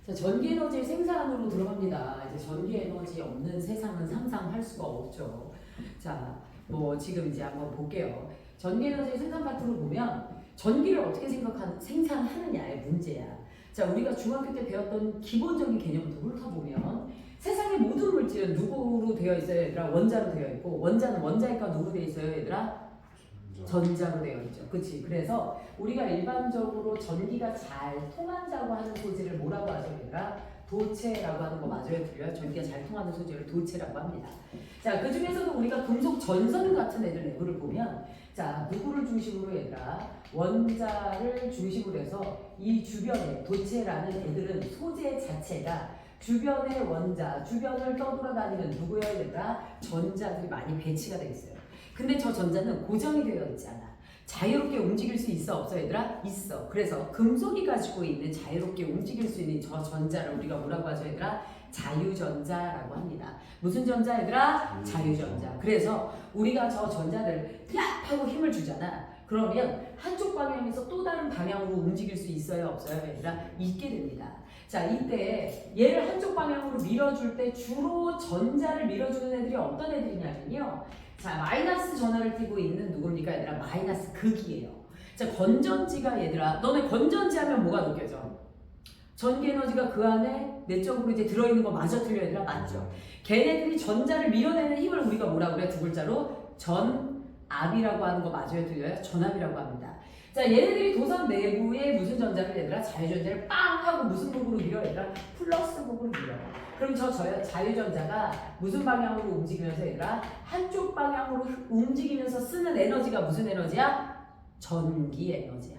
자, 전기에너지 생산으로 들어갑니다. 이제 전기에너지 없는 세상은 상상할 수가 없죠. 자, 뭐 지금 이제 한번 볼게요. 전기에너지 생산 파트로 보면 전기를 어떻게 생산하느냐의 문제야. 자, 우리가 중학교 때 배웠던 기본적인 개념부터 훑어보면 세상의 모든 물질은 누구로 되어 있어요, 얘들아? 원자로 되어 있고, 원자는 원자핵과 누구로 되어 있어요, 얘들아? 전자로 되어 있죠. 그치? 그래서 우리가 일반적으로 전기가 잘 통한다고 하는 소재를 뭐라고 하죠, 얘들아? 도체라고 하는 거 맞아요? 들려요? 전기가 잘 통하는 소재를 도체라고 합니다. 자, 그 중에서도 우리가 금속 전선 같은 애들 내부를 보면, 자, 누구를 중심으로 얘들아? 원자를 중심으로 해서 이 주변에 도체라는 애들은 소재 자체가 주변의 원자, 주변을 떠돌아다니는 누구예요, 얘들아? 전자들이 많이 배치가 되어 있어요. 근데 저 전자는 고정이 되어 있지 않아. 자유롭게 움직일 수 있어, 없어, 얘들아? 있어. 그래서 금속이 가지고 있는 자유롭게 움직일 수 있는 저 전자를 우리가 뭐라고 하죠, 얘들아? 자유전자라고 합니다. 무슨 전자, 얘들아? 자유전자. 그래서 우리가 저 전자를 야! 하고 힘을 주잖아. 그러면 한쪽 방향에서 또 다른 방향으로 움직일 수 있어요, 없어요, 얘들아? 있게 됩니다. 자, 이때 얘를 한쪽 방향으로 밀어줄 때 주로 전자를 밀어주는 애들이 어떤 애들이냐면요. 자, 마이너스 전하를 띠고 있는 누굽니까, 얘들아? 마이너스 극이에요. 자, 건전지가 얘들아, 너네 건전지 하면 뭐가 느껴져? 전기 에너지가 그 안에 내적으로 이제 들어있는 거 맞아, 틀려, 얘들아? 맞죠? 걔네들이 전자를 밀어내는 힘을 우리가 뭐라 그래? 두 글자로 전압이라고 하는 거 맞아요, 틀려요? 전압이라고 합니다. 자, 얘네들이 도선 내부에 무슨 전자를, 얘들아? 자유전자를 빵 하고 무슨 극으로 밀어, 얘들아? 플러스 극으로 밀어. 그럼 저 자유전자가 무슨 방향으로 움직이면서, 얘들아? 한쪽 방향으로 움직이면서 쓰는 에너지가 무슨 에너지야? 전기 에너지야.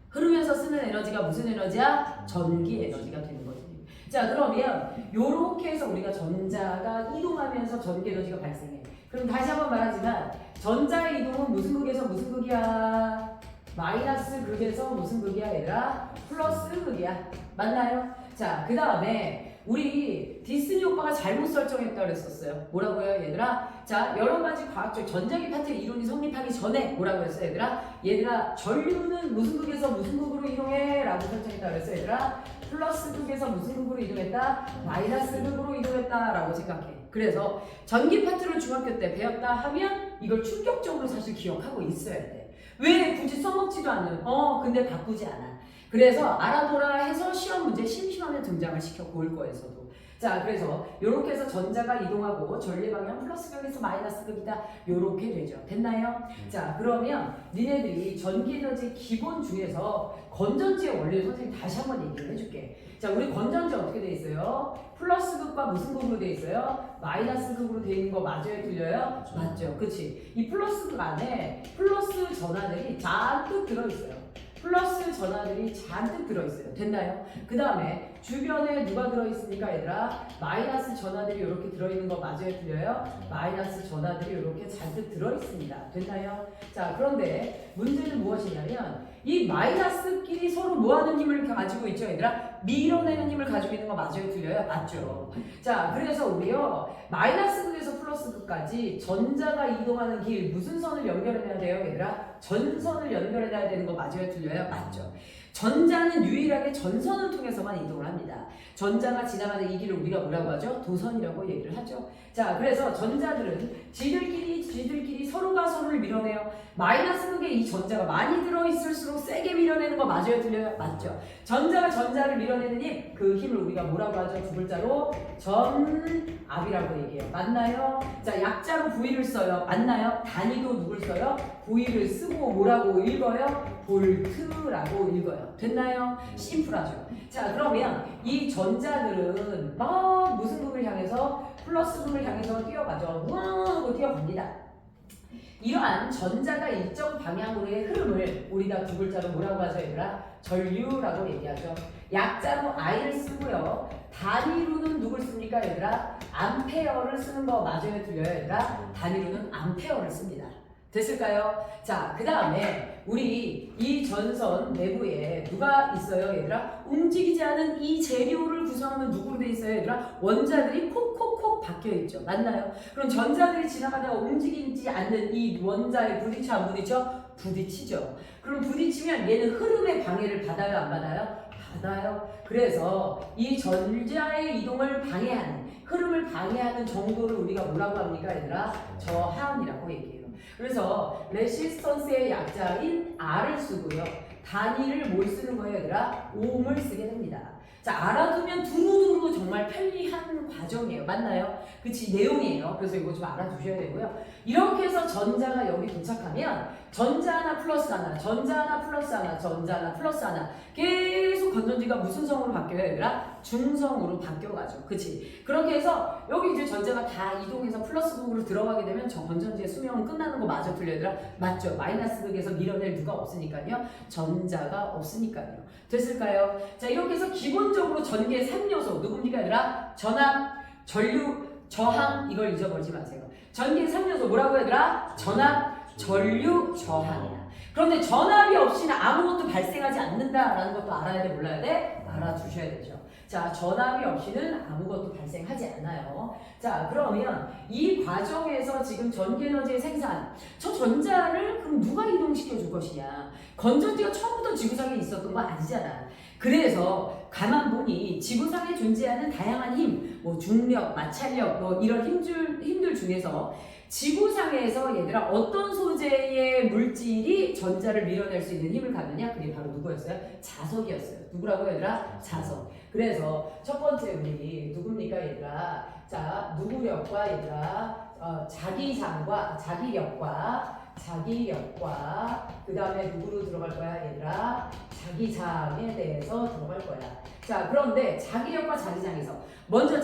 흐르면서 쓰는 에너지가 무슨 에너지야? 전기 에너지가 되는 거지. 자, 그러면 요렇게 해서 우리가 전자가 이동하면서 전기 에너지가 발생해. 그럼 다시 한번 말하지만 전자의 이동은 무슨 극에서 무슨 극이야? 마이너스 극에서 무슨 극이야, 얘들아? 플러스 극이야. 맞나요? 자, 그 다음에 우리 디스니 오빠가 잘못 설정했다 그랬었어요. 뭐라고요, 얘들아? 자, 여러 가지 과학적 전자기 파트 이론이 성립하기 전에 뭐라고 했어, 얘들아? 얘들아, 전류는 무슨 극에서 무슨 극으로 이동해? 라고 설정했다 그랬어, 얘들아? 플러스 극에서 무슨 극으로 이동했다? 마이너스 극으로 이동했다 라고 생각해. 그래서 전기 파트를 중학교 때 배웠다 하면 이걸 충격적으로 사실 기억하고 있어야 돼. 왜 굳이 써먹지도 않는, 근데 바꾸지 않아. 그래서 알아보라 해서 시험 문제 심심하면 등장을 시켜, 고일거에서도. 자, 그래서 요렇게 해서 전자가 이동하고 전류 방향 플러스 극에서 마이너스 극이다. 요렇게 되죠. 됐나요? 자, 그러면 니네들이 전기 에너지 기본 중에서 건전지의 원리를 선생님 다시 한번 얘기를 해줄게. 자, 우리 건전지 어떻게 돼 있어요? 플러스 극과 무슨 극으로 돼 있어요? 마이너스 극으로 돼 있는 거 맞아요? 틀려요? 맞죠. 그치? 이 플러스 극 안에 플러스 전하들이 잔뜩 들어있어요. 플러스 전하들이 잔뜩 들어있어요. 됐나요? 그 다음에 주변에 누가 들어있습니까, 얘들아? 마이너스 전하들이 이렇게 들어있는 거 맞아요? 틀려요? 마이너스 전하들이 이렇게 잔뜩 들어있습니다. 됐나요? 자, 그런데 문제는 무엇이냐면 이 마이너스끼리 서로 뭐하는 힘을 가지고 있죠, 얘들아? 밀어내는 힘을 가지고 있는 거 맞아요? 틀려요? 맞죠? 자, 그래서 우리요 마이너스 극에서 플러스 극까지 전자가 이동하는 길 무슨 선을 연결해야 돼요, 얘들아? 전선을 연결해야 되는 거 맞아요? 틀려요? 맞죠? 전자는 유일하게 전선을 통해서만 이동을 합니다. 전자가 지나가는 이 길을 우리가 뭐라고 하죠? 도선이라고 얘기를 하죠. 자, 그래서 전자들은 지들끼리 서로가 서로를 밀어내요. 마이너스 극에 이 전자가 많이 들어있을수록 세게 밀어내는 거 맞아요? 틀려요? 맞죠? 전자가 전자를 밀어내는 힘, 그 힘을 우리가 뭐라고 하죠? 두 글자로 전압이라고 얘기해요. 맞나요? 자, 약자로 V를 써요. 맞나요? 단위도 누굴 써요? V를 쓰고 뭐라고 읽어요? 볼트라고 읽어요. 됐나요? 심플하죠. 자, 그러면 이 전자들은 막 무슨 극을 향해서 플러스 극을 향해서 뛰어가죠. 우왕 하고 뛰어갑니다. 이러한 전자가 일정 방향으로의 흐름을 우리가 두 글자로 뭐라고 하죠, 얘들아? 전류라고 얘기하죠. 약자로 I를 쓰고요. 단위로는 누굴 씁니까, 얘들아? 암페어를 쓰는 거 맞아요, 틀려요, 얘들아? 단위로는 암페어를 씁니다. 됐을까요? 자, 그 다음에 우리 이 전선 내부에 누가 있어요, 얘들아? 움직이지 않은 이 재료를 구성하는 누구로 돼 있어요, 얘들아? 원자들이 콕콕콕 박혀있죠. 맞나요? 그럼 전자들이 지나가다가 움직이지 않는 이 원자에 부딪혀 안 부딪혀? 부딪히죠. 그럼 부딪히면 얘는 흐름의 방해를 받아요, 안 받아요? 받아요. 그래서 이 전자의 이동을 방해하는, 흐름을 방해하는 정도를 우리가 뭐라고 합니까, 얘들아? 저항이라고 얘기해요. 그래서 레시스턴스의 약자인 R을 쓰고요. 단위를 뭘 쓰는 거예요, 얘들아? ohm을 쓰게 됩니다. 자, 알아두면 두루두루 정말 편리한 과정이에요. 맞나요? 그치, 내용이에요. 그래서 이거 좀 알아두셔야 되고요. 이렇게 해서 전자가 여기 도착하면 전자 하나 플러스 하나, 전자 하나 플러스 하나, 전자 하나 플러스 하나 계속 건전지가 무슨 성으로 바뀌어요, 얘들아? 중성으로 바뀌어가죠. 그치? 그렇게 해서 여기 이제 전자가 다 이동해서 플러스 극으로 들어가게 되면 저 건전지의 수명은 끝나는 거 맞아, 틀려, 얘들아? 맞죠? 마이너스 극에서 밀어낼 누가 없으니까요. 전자가 없으니까요. 됐을까요? 자, 이렇게 해서 기본적으로 전기의 3요소 누굽니까, 얘들아? 전압, 전류, 저항, 이걸 잊어버리지 마세요. 전기의 3요소 뭐라고 얘들아? 전압, 전류, 저항이야. 그런데 전압이 없이는 아무것도 발생하지 않는다라는 것도 알아야 돼, 몰라야 돼? 알아두셔야 되죠. 자, 전압이 없이는 아무것도 발생하지 않아요. 자, 그러면 이 과정에서 지금 전기에너지의 생산, 저 전자를 그럼 누가 이동시켜 줄 것이냐? 건전지가 처음부터 지구상에 있었던 거 아니잖아. 그래서 가만 보니 지구상에 존재하는 다양한 힘, 뭐 중력, 마찰력, 뭐 이런 힘들 중에서 지구상에서 얘들아 어떤 소재의 물질이 전자를 밀어낼 수 있는 힘을 갖느냐? 그게 바로 누구였어요? 자석이었어요. 누구라고 얘들아? 자석. 그래서 첫 번째 우리 누굽니까 얘들아? 자, 누구력과 얘들아 자기력과 그 다음에 누구로 들어갈 거야 얘들아? 자기장에 대해서 들어갈 거야. 자, 그런데 자기력과 자기장에서 먼저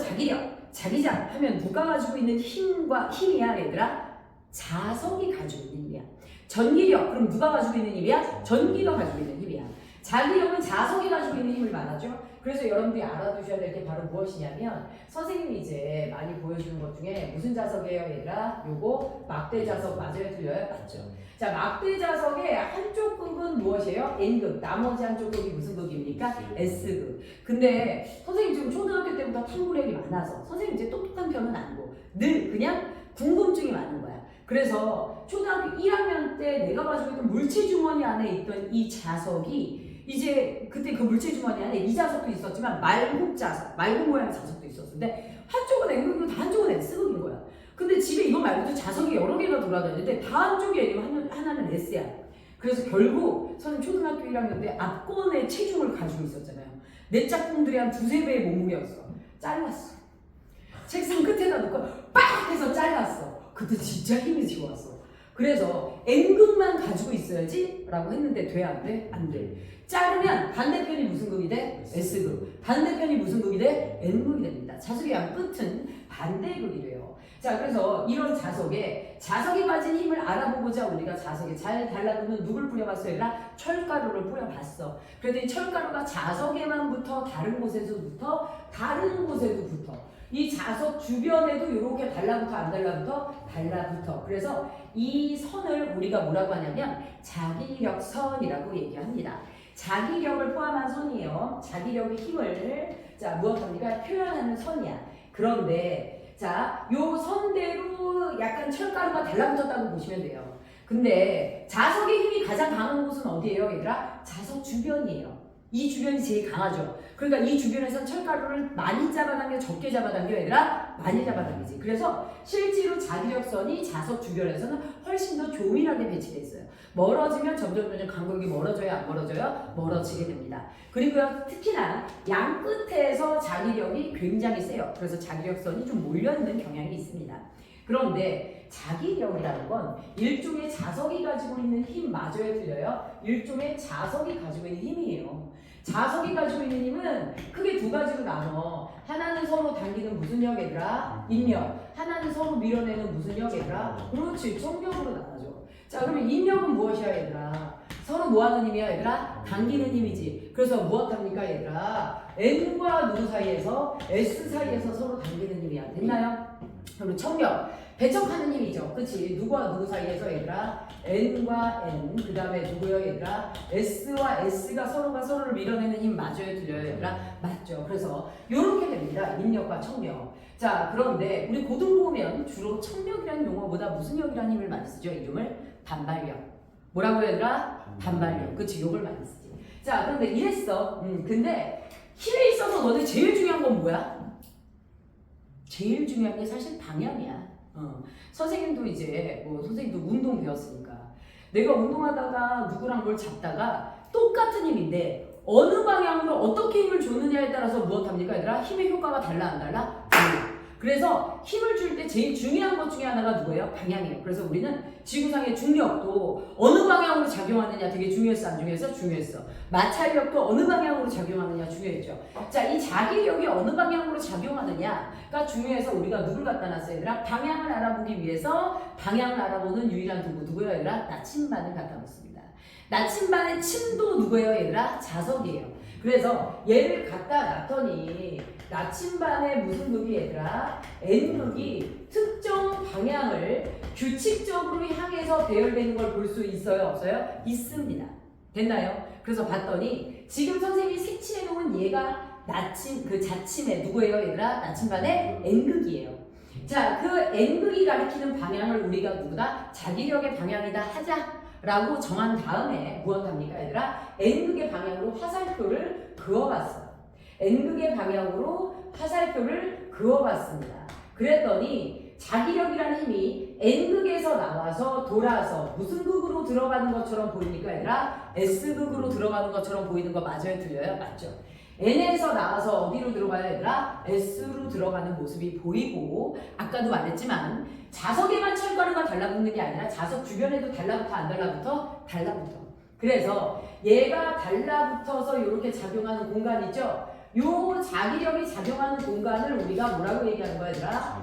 자기장 하면 누가 가지고 있는 힘이야 얘들아? 자석이 가지고 있는 힘이야. 전기력 그럼 누가 가지고 있는 힘이야? 전기가 가지고 있는 힘이야. 자기력은 자석이 가지고 있는 힘을 말하죠. 그래서 여러분들이 알아두셔야 될 게 바로 무엇이냐면 선생님이 이제 많이 보여주는 것 중에 무슨 자석이에요 얘들아? 요거 막대 자석 맞아요? 틀려요? 맞죠. 자, 막대 자석의 한쪽 극은 무엇이에요? N극. 나머지 한쪽 극이 무슨 극입니까? S극. 근데 선생님 지금 초등학교 때부터 탐구력이 많아서 선생님 이제 똑똑한 편은 아니고 늘 그냥 궁금증이 많은 거야. 그래서 초등학교 1학년 때 내가 가지고 있던 물체 주머니 안에 있던 이 자석이 이제 그때 그 물체 주머니 안에 이 자석도 있었지만 말국 모양의 자석도 있었는데 한쪽은 N극이고 다 한쪽은 S극인 거야. 근데 집에 이거 말고도 자석이 여러 개가 돌아다니는데 다 한쪽이 N이고 하나는 S야. 그래서 결국 저는 초등학교 1학년 때 압권의 체중을 가지고 있었잖아요. 내 짝꿍들이 한 두세 배의 몸무게였어. 잘랐어. 책상 끝에다 놓고 빡 해서 잘랐어. 그때 진짜 힘이 좋았어. 그래서 N극만 가지고 있어야지 라고 했는데 돼? 안 돼? 안 돼. 자르면 반대편이 무슨 극이 돼? S극. 반대편이 무슨 극이 돼? N극이 됩니다. 자석의 양 끝은 반대극이 돼요. 자, 그래서 이런 자석이 가진 힘을 알아보고자 우리가 자석에 잘 달라붙는 누굴 뿌려봤어요? 얘들아? 철가루를 뿌려봤어. 그랬더니 철가루가 자석에만 붙어 다른 곳에도 붙어. 이 자석 주변에도 이렇게 달라붙어 안 달라붙어? 달라붙어. 그래서 이 선을 우리가 뭐라고 하냐면 자기력선이라고 얘기합니다. 자기력을 포함한 선이에요. 자기력의 힘을 자 무엇합니까? 표현하는 선이야. 그런데 자, 요 선대로 약간 철가루가 달라붙었다고 보시면 돼요. 근데 자석의 힘이 가장 강한 곳은 어디예요, 얘들아? 자석 주변이에요. 이 주변이 제일 강하죠. 그러니까 이 주변에서 철가루를 많이 잡아당겨, 적게 잡아당겨, 얘들아? 많이 잡아당기지. 그래서 실제로 자기력선이 자석 주변에서는 훨씬 더 조밀하게 배치되어 있어요. 멀어지면 점점 간격이 멀어져요, 안 멀어져요? 멀어지게 됩니다. 그리고요, 특히나 양 끝에서 자기력이 굉장히 세요. 그래서 자기력선이 좀 몰려있는 경향이 있습니다. 그런데 자기력이라는 건 일종의 자석이 가지고 있는 힘 맞아요, 틀려요? 일종의 자석이 가지고 있는 힘이에요. 자석이 가지고 있는 힘은 크게 두 가지로 나눠. 하나는 서로 당기는 무슨 력, 얘들아? 인력. 하나는 서로 밀어내는 무슨 력, 얘들아? 그렇지,冲력으로 나눠죠. 자, 그러면 인력은 무엇이야, 얘들아? 서로 뭐하는 힘이야, 얘들아? 당기는 힘이지. 그래서 무엇합니까, 얘들아? N과 누구 사이에서? S 사이에서 서로 당기는 힘이야. 됐나요? 그리고冲력. 배척하는 힘이죠. 그치? 누구와 누구 사이에서 얘들아? N과 N. 그 다음에 누구요, 얘들아? S와 S가 서로가 서로를 밀어내는 힘 맞아요, 틀려요, 얘들아? 맞죠. 그래서 요렇게 됩니다. 인력과冲력. 자, 그런데 우리 고등부 보면 주로冲력이라는 용어보다 무슨 력이라는 힘을 많이 쓰죠? 이름을 반발력. 뭐라고 얘들아? 반발력. 그치? 요걸 많이 쓰지. 자, 그런데 이랬어. 근데 힘에 있어서 너네 제일 중요한 건 뭐야? 제일 중요한 게 사실 방향이야. 선생님도 이제 뭐 선생님도 운동 배웠으니까 내가 운동하다가 누구랑 뭘 잡다가 똑같은 힘인데 어느 방향으로 어떻게 힘을 줬느냐에 따라서 무엇합니까 얘들아? 힘의 효과가 달라 안 달라? 달라. 그래서 힘을 줄 때 제일 중요한 것 중에 하나가 누구예요? 방향이에요. 그래서 우리는 지구상의 중력도 어느 방향으로 작용하느냐 되게 중요했어 안 중요했어? 중요했어. 마찰력도 어느 방향으로 작용하느냐 중요했죠. 자, 이 자기력이 어느 방향으로 작용하느냐가 중요해서 우리가 누굴 갖다 놨어요 얘들아? 방향을 알아보기 위해서 방향을 알아보는 유일한 도구 누구예요 얘들아? 나침반을 갖다 놓습니다. 나침반의 침도 누구예요 얘들아? 자석이에요. 그래서 얘를 갖다 놨더니 나침반의 무슨 극이 얘들아? N극이 특정 방향을 규칙적으로 향해서 배열되는 걸 볼 수 있어요? 없어요? 있습니다. 됐나요? 그래서 봤더니 지금 선생님이 색칠해 놓은 얘가 그 자침의 누구예요 얘들아? 나침반의 N극이에요. 자, 그 N극이 가리키는 방향을 우리가 누구다? 자기력의 방향이다 하자 라고 정한 다음에 무엇합니까 얘들아? N극의 방향으로 화살표를 그어봤어요. N극의 방향으로 화살표를 그어봤습니다. 그랬더니 자기력이라는 힘이 N극에서 나와서 돌아서 무슨 극으로 들어가는 것처럼 보입니까 얘들아? S극으로 들어가는 것처럼 보이는 거 맞아요? 틀려요? 맞죠? N에서 나와서 어디로 들어가요 얘들아? S로 들어가는 모습이 보이고 아까도 말했지만 자석에만 철가루가 달라붙는 게 아니라 자석 주변에도 달라붙어 안 달라붙어? 달라붙어. 그래서 얘가 달라붙어서 이렇게 작용하는 공간 있죠? 요 자기력이 작용하는 공간을 우리가 뭐라고 얘기하는 거야 얘들아?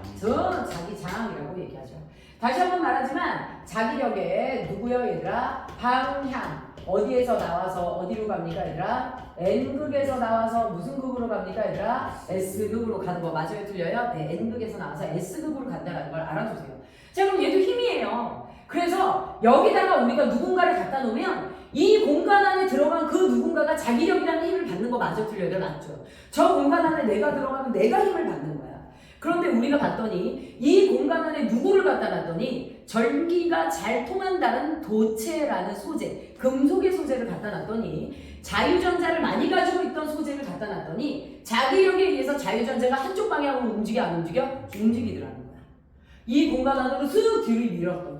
자기장이라고 얘기하죠. 다시 한번 말하지만 자기력의 누구요 얘들아? 방향. 어디에서 나와서 어디로 갑니까 얘들아? N극에서 나와서 무슨 극으로 갑니까 얘들아? S극으로 가는 거 맞아요? 틀려요? 네, N극에서 나와서 S극으로 간다는 걸 알아주세요. 자, 그럼 얘도 힘이에요. 그래서 여기다가 우리가 누군가를 갖다 놓으면 이 공간 안에 들어간 그 누군가가 자기력이라는 힘을 받는 거 맞아? 틀려요? 맞죠? 저 공간 안에 내가 들어가면 내가 힘을 받는 거야. 그런데 우리가 봤더니 이 공간 안에 누구를 갖다 놨더니 전기가 잘 통한다는 도체라는 소재, 금속의 소재를 갖다 놨더니 자유전자를 많이 가지고 있던 소재를 갖다 놨더니 자기력에 의해서 자유전자가 한쪽 방향으로 움직여 안 움직여? 움직이더라는 거야. 이 공간 안으로 슥 뒤로 밀었더니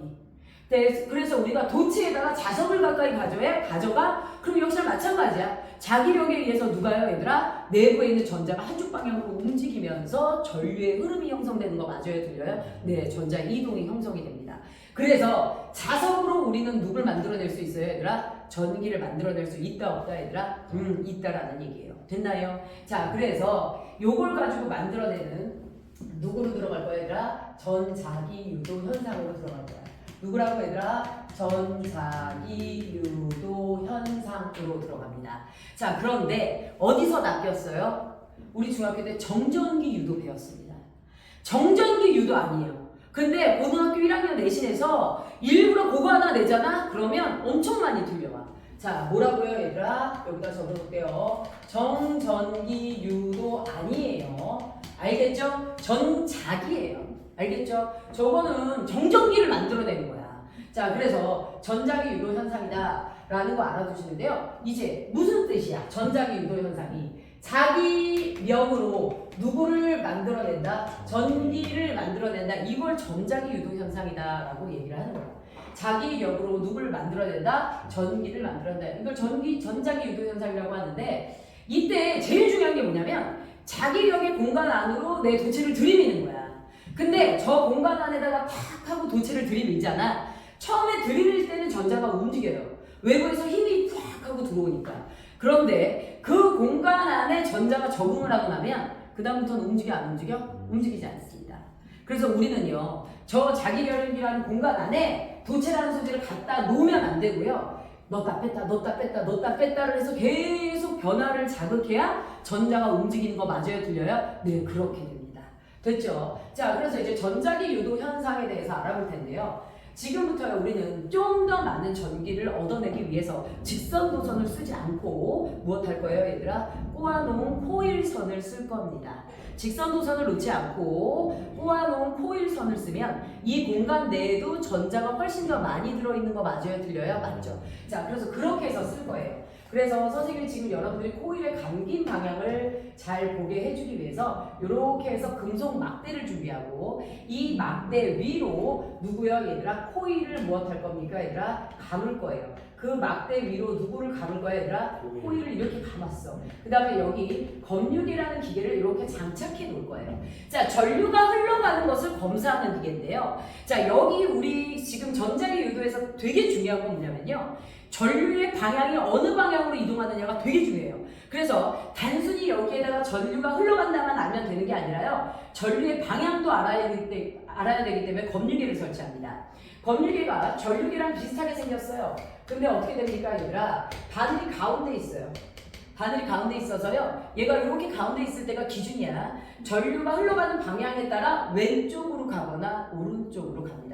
그래서 우리가 도체에다가 자석을 가까이 가져가? 그럼 역시나 마찬가지야. 자기력에 의해서 누가요 얘들아? 내부에 있는 전자가 한쪽 방향으로 움직이면서 전류의 흐름이 형성되는 거 맞아요? 틀려요? 네, 전자 이동이 형성이 됩니다. 그래서 자석으로 우리는 누굴 만들어낼 수 있어요 얘들아? 전기를 만들어낼 수 있다 없다 얘들아? 있다라는 얘기예요. 됐나요? 자, 그래서 요걸 가지고 만들어내는 누구로 들어갈 거야 얘들아? 전자기유도 현상으로 들어갈 거야. 누구라고 얘들아? 전자기유도 현상으로 들어갑니다. 자, 그런데 어디서 낚였어요? 우리 중학교 때 정전기 유도 배웠습니다. 정전기 유도 아니에요. 근데 고등학교 1학년 내신에서 일부러 그거 하나 내잖아? 그러면 엄청 많이 틀려와. 자, 뭐라고요 얘들아? 여기다 적어볼게요. 정전기 유도 아니에요. 알겠죠? 전자기예요. 알겠죠? 저거는 정전기를 만들어내는 거야. 자, 그래서 전자기 유도 현상이다 라는 거 알아두시는데요. 이제 무슨 뜻이야? 전자기 유도 현상이 자기력으로 누구를 만들어낸다? 전기를 만들어낸다. 이걸 전자기 유도 현상이다 라고 얘기를 하는 거야. 자기력으로 누구를 만들어낸다? 전기를 만들어낸다. 이걸 전자기 유도 현상이라고 하는데 이때 제일 중요한 게 뭐냐면 자기력의 공간 안으로 내 도체를 들이미는 거야. 근데 저 공간 안에다가 탁 하고 도체를 들이밀잖아. 처음에 들이밀 때는 전자가 움직여요. 외부에서 힘이 탁 하고 들어오니까. 그런데 그 공간 안에 전자가 적응을 하고 나면 그 다음부터는 움직여 안 움직여? 움직이지 않습니다. 그래서 우리는요. 저 자기력이라는 공간 안에 도체라는 소재를 갖다 놓으면 안 되고요. 넣었다 뺐다 넣었다 뺐다 넣었다 뺐다를 해서 계속 변화를 자극해야 전자가 움직이는 거 맞아요? 틀려요? 네, 그렇게 됩니다. 됐죠? 자, 그래서 이제 전자기 유도 현상에 대해서 알아볼 텐데요. 지금부터 우리는 좀 더 많은 전기를 얻어내기 위해서 직선 도선을 쓰지 않고 무엇 할 거예요 얘들아? 꼬아놓은 코일선을 쓸 겁니다. 직선 도선을 놓지 않고 꼬아놓은 코일선을 쓰면 이 공간 내에도 전자가 훨씬 더 많이 들어있는 거 맞아요? 틀려요? 맞죠? 자, 그래서 그렇게 해서 쓸 거예요. 그래서 선생님이 지금 여러분들이 코일의 감긴 방향을 잘 보게 해주기 위해서 이렇게 해서 금속 막대를 준비하고 이 막대 위로 누구요 얘들아? 코일을 무엇할 겁니까 얘들아? 감을 거예요. 그 막대 위로 누구를 감을 거야 얘들아? 코일을 이렇게 감았어. 그 다음에 여기 검유기라는 기계를 이렇게 장착해 놓을 거예요. 자, 전류가 흘러가는 것을 검사하는 기계인데요. 자, 여기 우리 지금 전자기 유도에서 되게 중요한 건 뭐냐면요. 전류의 방향이 어느 방향으로 이동하느냐가 되게 중요해요. 그래서 단순히 여기에다가 전류가 흘러간다만 알면 되는 게 아니라요. 전류의 방향도 알아야 되기 때문에 검유기를 설치합니다. 검유기가 전류기랑 비슷하게 생겼어요. 근데 어떻게 됩니까 얘들아? 바늘이 가운데 있어요. 바늘이 가운데 있어서요. 얘가 이렇게 가운데 있을 때가 기준이야. 전류가 흘러가는 방향에 따라 왼쪽으로 가거나 오른쪽으로 갑니다.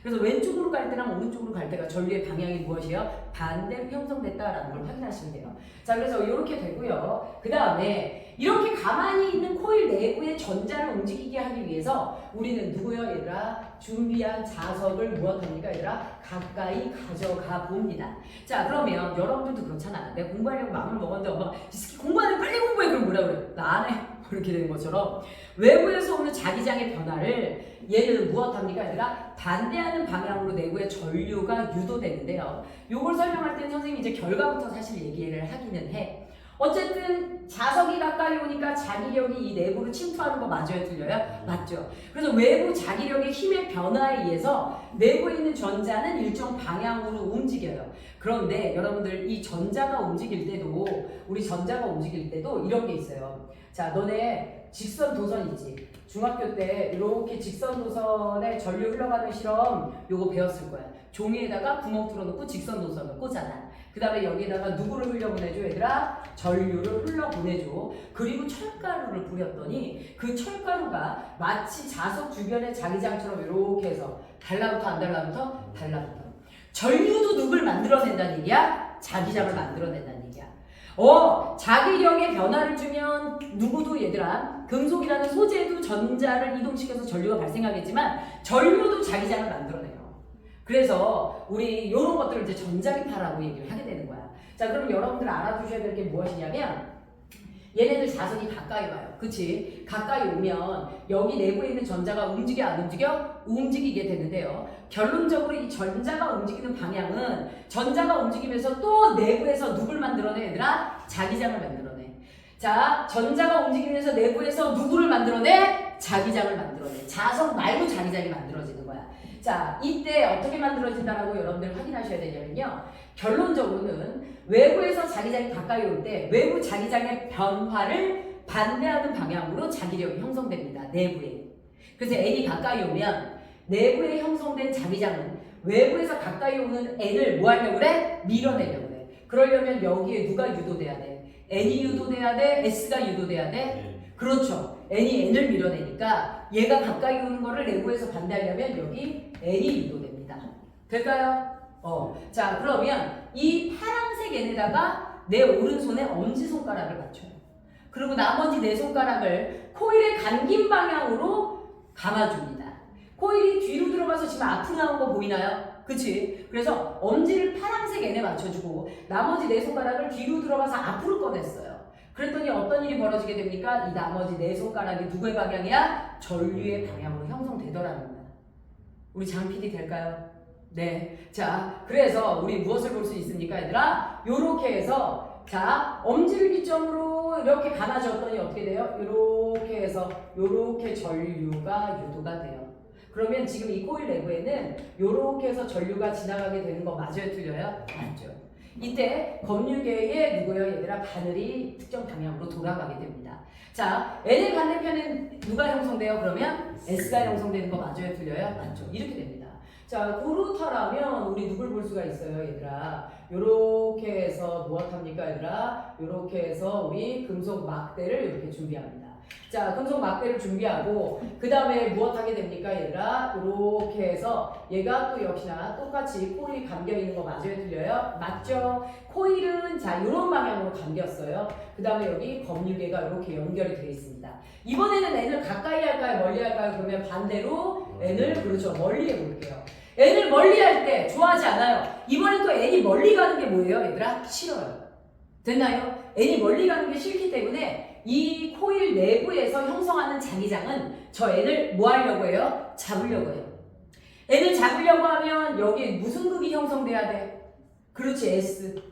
그래서 왼쪽으로 갈 때랑 오른쪽으로 갈 때가 전류의 방향이 무엇이에요? 반대로 형성됐다라는 걸 확인하시면 돼요. 자, 그래서 이렇게 되고요. 그 다음에 이렇게 가만히 있는 코일 내부의 전자를 움직이게 하기 위해서 우리는 누구요 얘들아? 준비한 자석을 무엇합니까 얘들아? 가까이 가져가 봅니다. 자, 그러면 여러분들도 그렇잖아. 내가 공부하려고 마음을 먹었는데 엄마가 이 새끼 공부하는 빨리 공부해. 그럼 뭐라 그래? 나 안 해. 이렇게 되는 것처럼 외부에서 오는 자기장의 변화를 얘는 무엇합니까 얘들아? 반대하는 방향으로 내부의 전류가 유도되는데요. 요걸 설명할 때는 선생님이 이제 결과부터 사실 얘기를 하기는 해. 어쨌든 자석이 가까이 오니까 자기력이 이 내부를 침투하는 거 맞아요? 틀려요? 맞죠. 그래서 외부 자기력의 힘의 변화에 의해서 내부에 있는 전자는 일정 방향으로 움직여요. 그런데 여러분들 이 전자가 움직일 때도 우리 전자가 움직일 때도 이런 게 있어요. 자, 너네 직선 도선 있지? 중학교 때 이렇게 직선 도선에 전류 흘러가는 실험 요거 배웠을 거야. 종이에다가 구멍 뚫어놓고 직선 도선을 꽂잖아. 그 다음에 여기다가 누구를 흘려보내줘 얘들아? 전류를 흘러보내줘. 그리고 철가루를 뿌렸더니 그 철가루가 마치 자석 주변의 자기장처럼 이렇게 해서 달라붙어 안 달라붙어? 달라붙어. 전류도 누굴 만들어낸다는 얘기야? 자기장을 만들어낸다는 얘기야. 자기력의 변화를 주면 누구도 얘들아 금속이라는 소재도 전자를 이동시켜서 전류가 발생하겠지만 전류도 자기장을 만들어내요. 그래서 우리 이런 것들을 이제 전자기파라고 얘기를 하게 되는 거야. 자, 그럼 여러분들 알아두셔야 될 게 무엇이냐면 얘네들 자석이 가까이 와요. 그치? 가까이 오면 여기 내부에 있는 전자가 움직여 안 움직여? 움직이게 되는데요. 결론적으로 이 전자가 움직이는 방향은 전자가 움직이면서 또 내부에서 누굴 만들어내 얘들아? 자기장을 만들어내. 자, 전자가 움직이면서 내부에서 누구를 만들어내? 자기장을 만들어내. 자석 말고 자기장이 만들어지는 거야. 자, 이때 어떻게 만들어진다라고 여러분들 확인하셔야 되냐면요. 결론적으로는 외부에서 자기장이 가까이 올 때 외부 자기장의 변화를 반대하는 방향으로 자기력이 형성됩니다. 내부에. 그래서 N이 가까이 오면 내부에 형성된 자기장은 외부에서 가까이 오는 N을 뭐 하려고 그래? 밀어내려고 그래. 그러려면 여기에 누가 유도돼야 돼? N이 유도돼야 돼? S가 유도돼야 돼? 그렇죠. N이 N을 밀어내니까 얘가 가까이 오는 거를 내부에서 반대하려면 여기 N이 유도됩니다. 될까요? 자, 그러면 이 파란색 N에다가 내 오른손에 엄지손가락을 맞춰요. 그리고 나머지 네 손가락을 코일의 감긴 방향으로 감아줍니다. 코일이 뒤로 들어가서 지금 앞으로 나온 거 보이나요? 그치? 그래서 엄지를 파란색 N에 맞춰주고 나머지 네 손가락을 뒤로 들어가서 앞으로 꺼냈어요. 그랬더니 어떤 일이 벌어지게 됩니까? 이 나머지 네 손가락이 누구의 방향이야? 전류의 방향으로 형성되더라는 거야. 우리 장 PD 될까요? 네. 자, 그래서 우리 무엇을 볼 수 있습니까, 얘들아? 요렇게 해서 자, 엄지를 기점으로 이렇게 감아줬더니 어떻게 돼요? 요렇게 해서 요렇게 전류가 유도가 돼요. 그러면 지금 이 코일 내부에는 요렇게 해서 전류가 지나가게 되는 거 맞아요? 틀려요? 맞죠. 이때 검유계의 누구요? 얘들아 바늘이 특정 방향으로 돌아가게 됩니다. 자, N의 반대편은 누가 형성돼요? 그러면 S가 형성되는 거 맞아요? 틀려요? 맞죠. 이렇게 됩니다. 자, 그렇다라면 우리 누굴 볼 수가 있어요, 얘들아? 요렇게 해서 무엇합니까, 얘들아? 요렇게 해서 우리 금속 막대를 이렇게 준비합니다. 자, 금속 막대를 준비하고 그 다음에 무엇하게 됩니까, 얘들아? 요렇게 해서 얘가 또 역시나 똑같이 코일이 감겨있는 거 맞아요, 틀려요? 맞죠? 코일은 자, 요런 방향으로 감겼어요. 그 다음에 여기 검유계가 이렇게 연결이 되어 있습니다. 이번에는 N을 가까이 할까요, 멀리 할까요? 그러면 반대로 N을 그렇죠, 멀리 해볼게요. N을 멀리 할 때 좋아하지 않아요. 이번엔 또 N이 멀리 가는 게 뭐예요, 얘들아? 싫어요. 됐나요? N이 멀리 가는 게 싫기 때문에 이 코일 내부에서 형성하는 자기장은 저 N을 뭐 하려고 해요? 잡으려고 해요. N을 잡으려고 하면 여기에 무슨 극이 형성돼야 돼? 그렇지, S.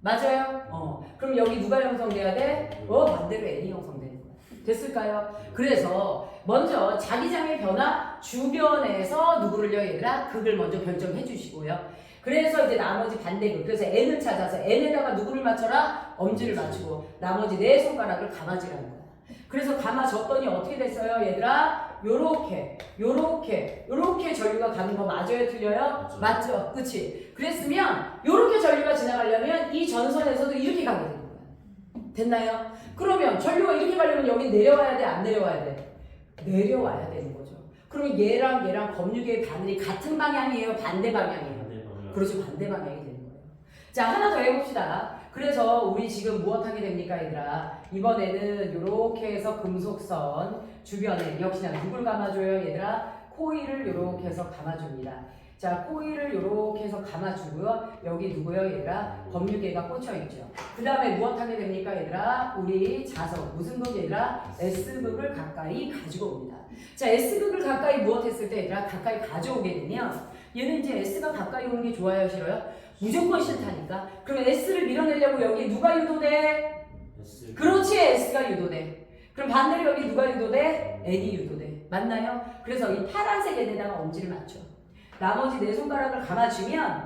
맞아요? 그럼 여기 누가 형성돼야 돼? 반대로 N이 형성되는 거야. 됐을까요? 그래서 먼저 자기장의 변화 주변에서 누구를요, 얘들아? 극을 먼저 결정해 주시고요. 그래서 이제 나머지 반대극. 그래서 N을 찾아서 N에다가 누구를 맞춰라? 엄지를 맞추고 나머지 네 손가락을 감아주라는 거야. 그래서 감아줬더니 어떻게 됐어요, 얘들아? 요렇게 전류가 가는 거 맞아요, 틀려요? 맞죠? 그치? 그랬으면 요렇게 전류가 지나가려면 이 전선에서도 이렇게 가게 되는 거야. 됐나요? 그러면 전류가 이렇게 가려면 여기 내려와야 돼, 안 내려와야 돼? 내려와야 되는 거죠. 그러면 얘랑 검유계의 바늘이 같은 방향이에요, 반대 방향이에요? 그렇죠, 반대 방향이 되는 거예요. 자, 하나 더 해봅시다. 그래서 우리 지금 무엇하게 됩니까, 얘들아? 이번에는 이렇게 해서 금속선 주변에 역시나 누굴 감아줘요, 얘들아? 코일을 이렇게 해서 감아줍니다. 자, 코일을 이렇게 해서 감아주고요. 여기 누구요, 얘들아? 검유계가 꽂혀있죠. 그 다음에 무엇하게 됩니까, 얘들아? 우리 자석, 무슨 극, 얘들아? S극을 가까이 가지고 옵니다. 자, S극을 가까이 무엇했을 때, 얘들아? 가까이 가져오게 되면 얘는 이제 S가 가까이 오는 게 좋아요, 싫어요? 무조건 싫다니까. 그러면 S를 밀어내려고 여기 누가 유도돼? S. 그렇지, S가 유도돼. 그럼 반대로 여기 누가 유도돼? N이 유도돼. 맞나요? 그래서 이 파란색 N에다가 엄지를 맞춰. 나머지 네 손가락을 감아주면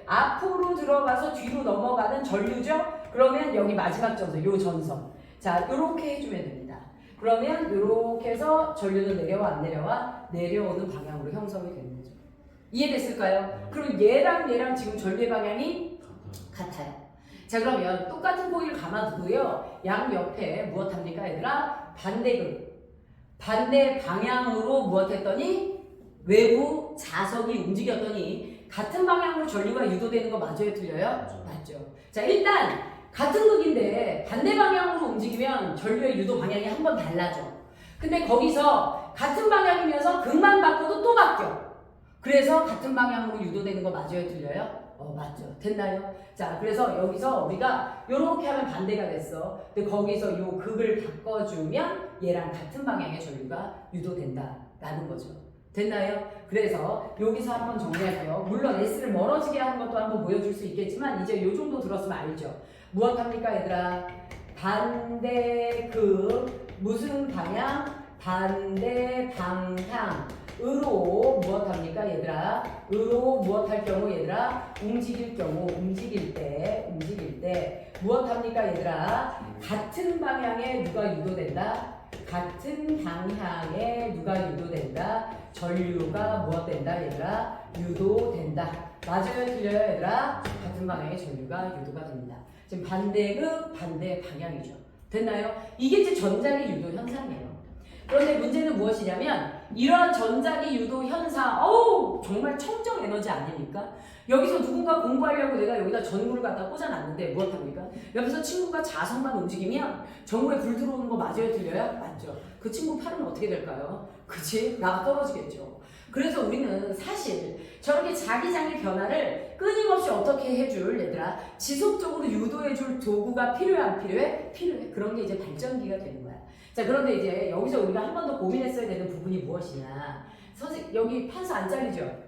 앞으로 들어가서 뒤로 넘어가는 전류죠? 그러면 여기 마지막 전선, 요 전선. 자, 요렇게 해주면 됩니다. 그러면 요렇게 해서 전류는 내려와, 안 내려와? 내려오는 방향으로 형성이 되는 거죠. 이해됐을까요? 그럼 얘랑 지금 전류의 방향이 같아요. 자, 그러면 똑같은 코일을 감아두고요. 양 옆에 무엇합니까, 얘들아? 반대 방향으로 무엇했더니? 외부 자석이 움직였더니 같은 방향으로 전류가 유도되는 거 맞아요, 틀려요? 맞죠. 자, 일단 같은 극인데 반대 방향으로 움직이면 전류의 유도 방향이 한 번 달라져. 근데 거기서 같은 방향이면서 극만 바꿔도 또 바뀌어. 그래서 같은 방향으로 유도되는 거 맞아요, 틀려요? 맞죠. 됐나요? 자, 그래서 여기서 우리가 요렇게 하면 반대가 됐어. 근데 거기서 요 극을 바꿔주면 얘랑 같은 방향의 전류가 유도된다라는 거죠. 됐나요? 그래서 여기서 한번 정리할게요. 물론 S를 멀어지게 하는 것도 한번 보여줄 수 있겠지만 이제 요 정도 들었으면 알죠. 무엇합니까, 얘들아? 반대극 무슨 방향? 반대 방향으로 무엇합니까, 얘들아? 으로 무엇할 경우, 얘들아? 움직일 때 무엇합니까, 얘들아? 같은 방향에 누가 유도된다? 같은 방향에 누가 유도된다? 전류가 무엇된다, 얘들아? 유도된다. 맞아요, 틀려요, 얘들아? 같은 방향의 전류가 유도가 됩니다. 지금 반대극, 반대 방향이죠. 됐나요? 이게 이제 전자기 유도 현상이에요. 그런데 문제는 무엇이냐면 이러한 전자기 유도 현상, 정말 청정 에너지 아닙니까? 여기서 누군가 공부하려고 내가 여기다 전구를 갖다 꽂아놨는데 무엇합니까? 옆에서 친구가 자석만 움직이면 전구에 불 들어오는 거 맞아요, 틀려요? 맞죠. 그 친구 팔은 어떻게 될까요? 그치? 나가 떨어지겠죠. 그래서 우리는 사실 저렇게 자기장의 변화를 끊임없이 어떻게 해줄, 얘들아? 지속적으로 유도해줄 도구가 필요해, 안 필요해? 필요해. 그런 게 이제 발전기가 되는 거야. 자, 그런데 이제 여기서 우리가 한 번 더 고민했어야 되는 부분이 무엇이냐. 선생님, 여기 판서 안 잘리죠?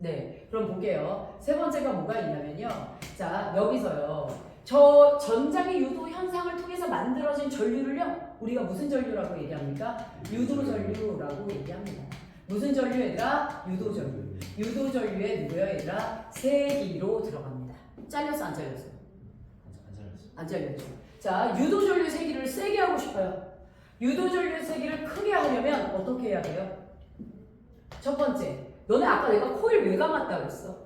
네, 그럼 볼게요. 세 번째가 뭐가 있냐면요. 자, 여기서요. 저 전자기 유도 현상을 통해서 만들어진 전류를요. 우리가 무슨 전류라고 얘기합니까? 유도 전류라고 얘기합니다. 무슨 전류, 얘들아? 유도 전류. 유도 전류에 누구요, 얘들아? 세기로 들어갑니다. 잘렸어, 안 잘렸어? 안 잘렸죠. 자, 유도 전류 세기를 세게 하고 싶어요. 유도 전류 세기를 크게 하려면 어떻게 해야 돼요? 첫 번째, 너네 아까 내가 코일 왜 감았다 그랬어?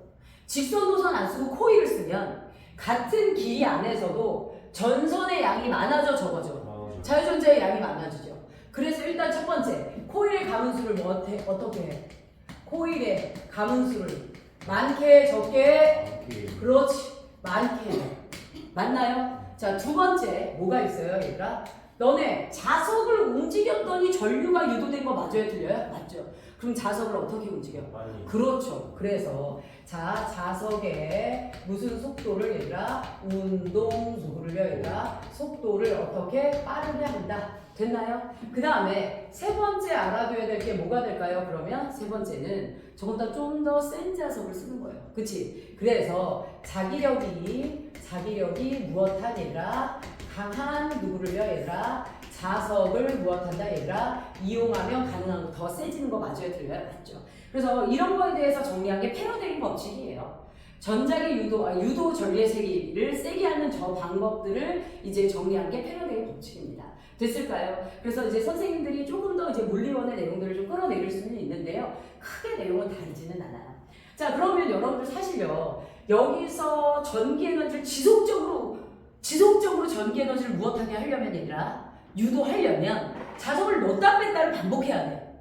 직선 노선 안 쓰고 코일을 쓰면 같은 길이 안에서도 전선의 양이 많아져, 적어져? 자유전자의 양이 많아지죠. 그래서 일단 첫 번째, 코일의 가문수를 어떻게 해? 코일의 가문수를 많게, 적게? 그렇지, 많게 해. 맞나요? 자, 두 번째, 뭐가 있어요, 얘들아? 너네 자석을 움직였더니 전류가 유도된 거 맞아요, 틀려요? 맞죠. 그럼 자석을 어떻게 움직여? 많이. 그렇죠. 그래서 자, 자석의 무슨 속도를 얘들아? 운동 속도를요 얘들아? 속도를 어떻게 빠르게 한다. 됐나요? 그 다음에 세 번째 알아둬야 될 게 뭐가 될까요? 그러면 세 번째는 조금 좀 더 센 자석을 쓰는 거예요. 그치? 그래서 자기력이 무엇한 얘들아? 강한 누구를요 얘들아? 자석을 무엇한다 얘들아? 이용하면 가능한 거 더 세지는 거 맞아요? 틀려요? 맞죠? 그래서 이런 거에 대해서 정리한 게 패러데임 법칙이에요. 전자기 유도 전류의 세기를 세게 하는 저 방법들을 이제 정리한 게 패러데임 법칙입니다. 됐을까요? 그래서 이제 선생님들이 조금 더 이제 물리원의 내용들을 좀 끌어내릴 수는 있는데요. 크게 내용은 다르지는 않아요. 자, 그러면 여러분들 사실요. 여기서 전기 에너지를 지속적으로 전기 에너지를 무엇하게 하려면 얘들아? 유도하려면 자석을 넣었다 뺐다를 반복해야 돼.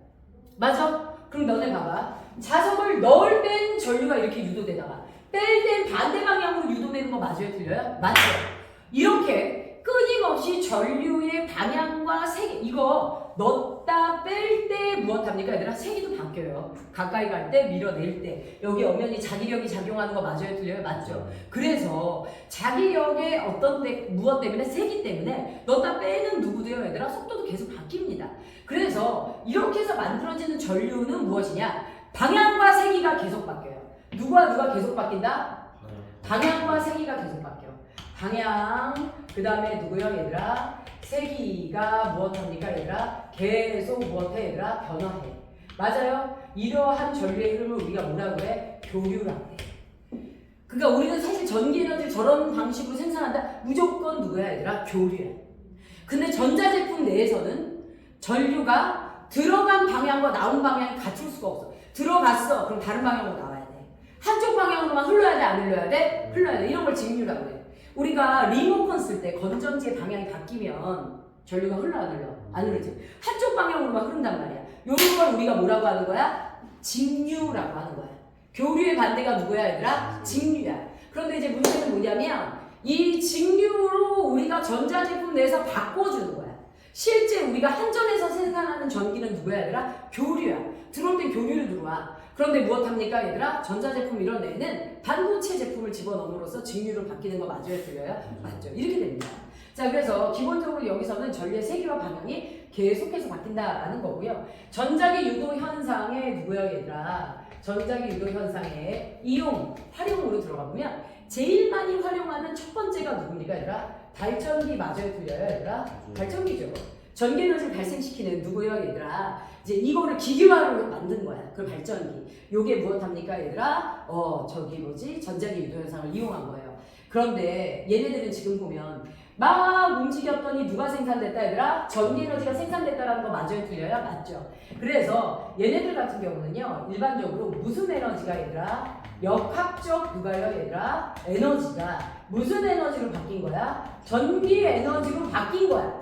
맞아? 그럼 너네 봐봐. 자석을 넣을 땐 전류가 이렇게 유도되다가 뺄 땐 반대 방향으로 유도되는 거 맞아요? 틀려요? 맞죠? 이렇게 끊임없이 전류의 방향과 세기 이거 넣었다 뺄 때 무엇합니까 얘들아? 세기도 바뀌어요. 가까이 갈 때 밀어낼 때 여기 엄연히 자기력이 작용하는 거 맞아요? 틀려요? 맞죠? 그래서 자기력의 무엇 때문에? 세기 때문에 넣었다 빼는 누구도요 얘들아? 속도도 계속 바뀝니다. 그래서 이렇게 해서 만들어지는 전류는 무엇이냐? 방향과 세기가 계속 바뀌어요. 누가 계속 바뀐다? 방향과 세기가 계속 바뀌어. 방향, 그 다음에 누구요 얘들아? 세기가 무엇합니까 얘들아? 계속 무엇해 얘들아? 변화해. 맞아요? 이러한 전류의 흐름을 우리가 뭐라고 해? 교류라고 해. 그러니까 우리는 사실 전기 에너지를 저런 방식으로 생산한다? 무조건 누구야 얘들아? 교류야. 근데 전자제품 내에서는 전류가 들어간 방향과 나온 방향이 같을 수가 없어. 들어갔어. 그럼 다른 방향으로 나와야 돼. 한쪽 방향으로만 흘러야 돼? 안 흘러야 돼? 흘러야 돼. 이런 걸 직류라고 해. 우리가 리모컨 쓸 때 건전지의 방향이 바뀌면 전류가 흘러 안 흘러? 안 흐르지. 한쪽 방향으로만 흐른단 말이야. 이런 걸 우리가 뭐라고 하는 거야? 직류라고 하는 거야. 교류의 반대가 누구야 얘들아? 직류야. 그런데 이제 문제는 뭐냐면 이 직류로 우리가 전자제품 내에서 바꿔주는 거야. 실제 우리가 한전에서 생산하는 전기는 누구야 얘들아? 교류야. 들어올 땐 교류로 들어와. 그런데 무엇합니까 얘들아? 전자제품 이런 데에는 반도체 제품을 집어넣음으로써 직류로 바뀌는 거 맞아요? 틀려요? 맞죠? 이렇게 됩니다. 자, 그래서 기본적으로 여기서는 전류의 세기와 방향이 계속해서 바뀐다라는 거고요. 전자기 유도 현상에 누구야 얘들아? 전자기 유도 현상에 이용, 활용으로 들어가 보면 제일 많이 활용하는 첫 번째가 누굽니까 얘들아? 발전기 맞아요? 틀려요 얘들아? 발전기죠. 전기 에너지를 발생시키는 누구요 얘들아? 이제 이거를 기계화로 만든 거야. 그 발전기. 요게 무엇합니까 얘들아? 전자기 유도 현상을 이용한 거예요. 그런데 얘네들은 지금 보면 막 움직였더니 누가 생산됐다 얘들아? 전기 에너지가 생산됐다라는 거 맞아요? 틀려요? 맞죠? 그래서 얘네들 같은 경우는요. 일반적으로 무슨 에너지가 얘들아? 역학적 누가요 얘들아? 에너지가 무슨 에너지로 바뀐 거야? 전기 에너지로 바뀐 거야.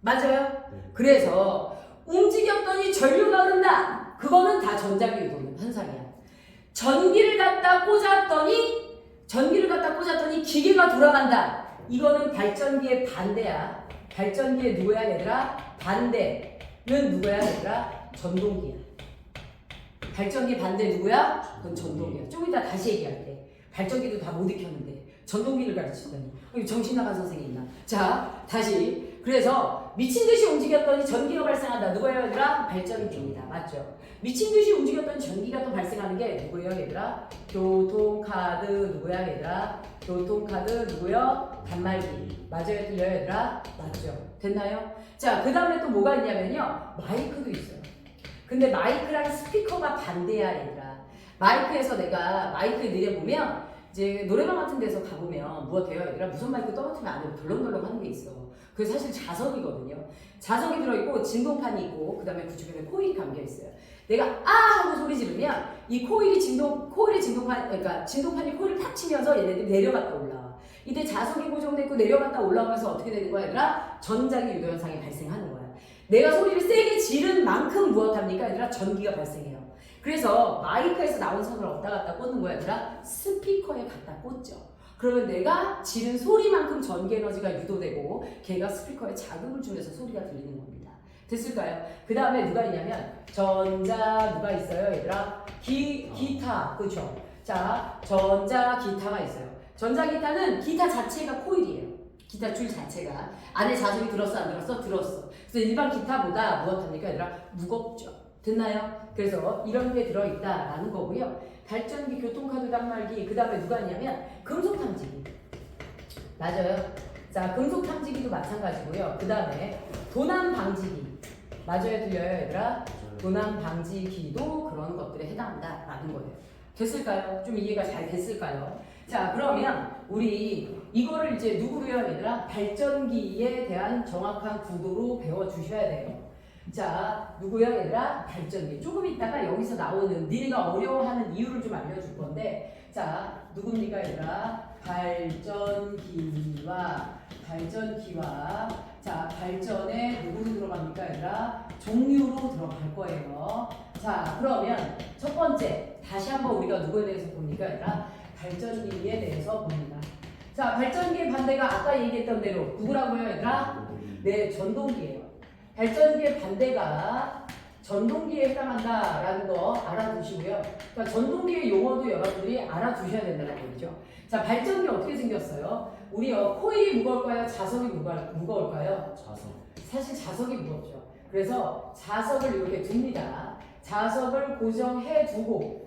맞아요? 그래서 움직였더니 전류가 흐른다. 그거는 다 전자기 유도 현상이야. 전기를 갖다 꽂았더니 기계가 돌아간다. 이거는 발전기의 반대야. 발전기의 누구야 얘들아? 반대는 누구야 얘들아? 전동기야. 발전기 반대 누구야? 그건 전동기야. 좀 이따 다시 얘기할게. 발전기도 다 못 익혔는데 전동기를 가르치더니 여기 정신 나간 선생이 있나? 자, 다시. 그래서 미친 듯이 움직였더니 전기가 발생한다. 누구예요 얘들아? 발전기입니다. 맞죠? 미친 듯이 움직였더니 전기가 또 발생하는 게 누구예요 얘들아? 교통카드 누구야 얘들아? 교통카드 누구요? 단말기. 맞아요 틀려요 얘들아? 맞죠? 됐나요? 자, 그 다음에 또 뭐가 있냐면요. 마이크도 있어요. 근데 마이크랑 스피커가 반대야 얘들아. 마이크에서 내가 마이크에 내려보면 이제 노래방 같은 데서 가보면 뭐가 돼요 얘들아? 무선 마이크 떨어뜨리면 안 되고 덜렁덜렁 하는 게 있어. 그게 사실 자석이거든요. 자석이 들어있고 진동판이 있고 그 다음에 그 주변에 코일이 감겨있어요. 내가 아 하고 소리 지르면 이 코일이 그러니까 진동판이 코일을 팍 치면서 얘네들이 내려갔다 올라와. 이때 자석이 고정됐고 내려갔다 올라오면서 어떻게 되는 거야 얘들아? 전자기 유도 현상이 발생하는 거야. 내가 소리를 세게 지른 만큼 무엇합니까 얘들아? 전기가 발생해요. 그래서 마이크에서 나온 선을 어디다 갖다 꽂는 거야 얘들아? 스피커에 갖다 꽂죠. 그러면 내가 지른 소리만큼 전기 에너지가 유도되고 걔가 스피커에 자극을 주면서 소리가 들리는 겁니다. 됐을까요? 그 다음에 누가 있냐면 전자 누가 있어요 얘들아? 기타 그쵸? 자 전자 기타가 있어요. 전자 기타는 기타 자체가 코일이에요. 기타 줄 자체가 안에 자석이 들었어 안 들었어? 들었어. 그래서 일반 기타보다 무엇합니까 얘들아? 무겁죠. 됐나요? 그래서 이런 게 들어있다라는 거고요. 발전기, 교통카드 단말기, 그 다음에 누가 있냐면 금속탐지기. 맞아요. 자, 금속탐지기도 마찬가지고요. 그 다음에 도난방지기. 맞아요, 들려요, 얘들아? 도난방지기도 그런 것들에 해당한다라는 거예요. 됐을까요? 좀 이해가 잘 됐을까요? 자, 그러면 우리 이거를 이제 누구로요, 얘들아? 발전기에 대한 정확한 구도로 배워주셔야 돼요. 자, 누구야 얘들아? 발전기. 조금 있다가 여기서 나오는 니네가 어려워하는 이유를 좀 알려줄 건데, 자, 누굽니까 얘들아? 발전기와 자, 발전에 누구로 들어갑니까 얘들아? 종류로 들어갈 거예요. 자, 그러면 첫 번째 다시 한번 우리가 누구에 대해서 봅니까 얘들아? 발전기에 대해서 봅니다. 자, 발전기의 반대가 아까 얘기했던 대로 누구라고요 얘들아? 네, 전동기예요. 발전기의 반대가 전동기에 해당한다라는 거 알아두시고요. 그러니까 전동기의 용어도 여러분들이 알아두셔야 된다는 얘기죠. 자, 발전기 어떻게 생겼어요? 우리요, 코일이 무거울까요? 자석이 무거울까요? 자석. 사실 자석이 무겁죠. 그래서 자석을 이렇게 둡니다. 자석을 고정해 두고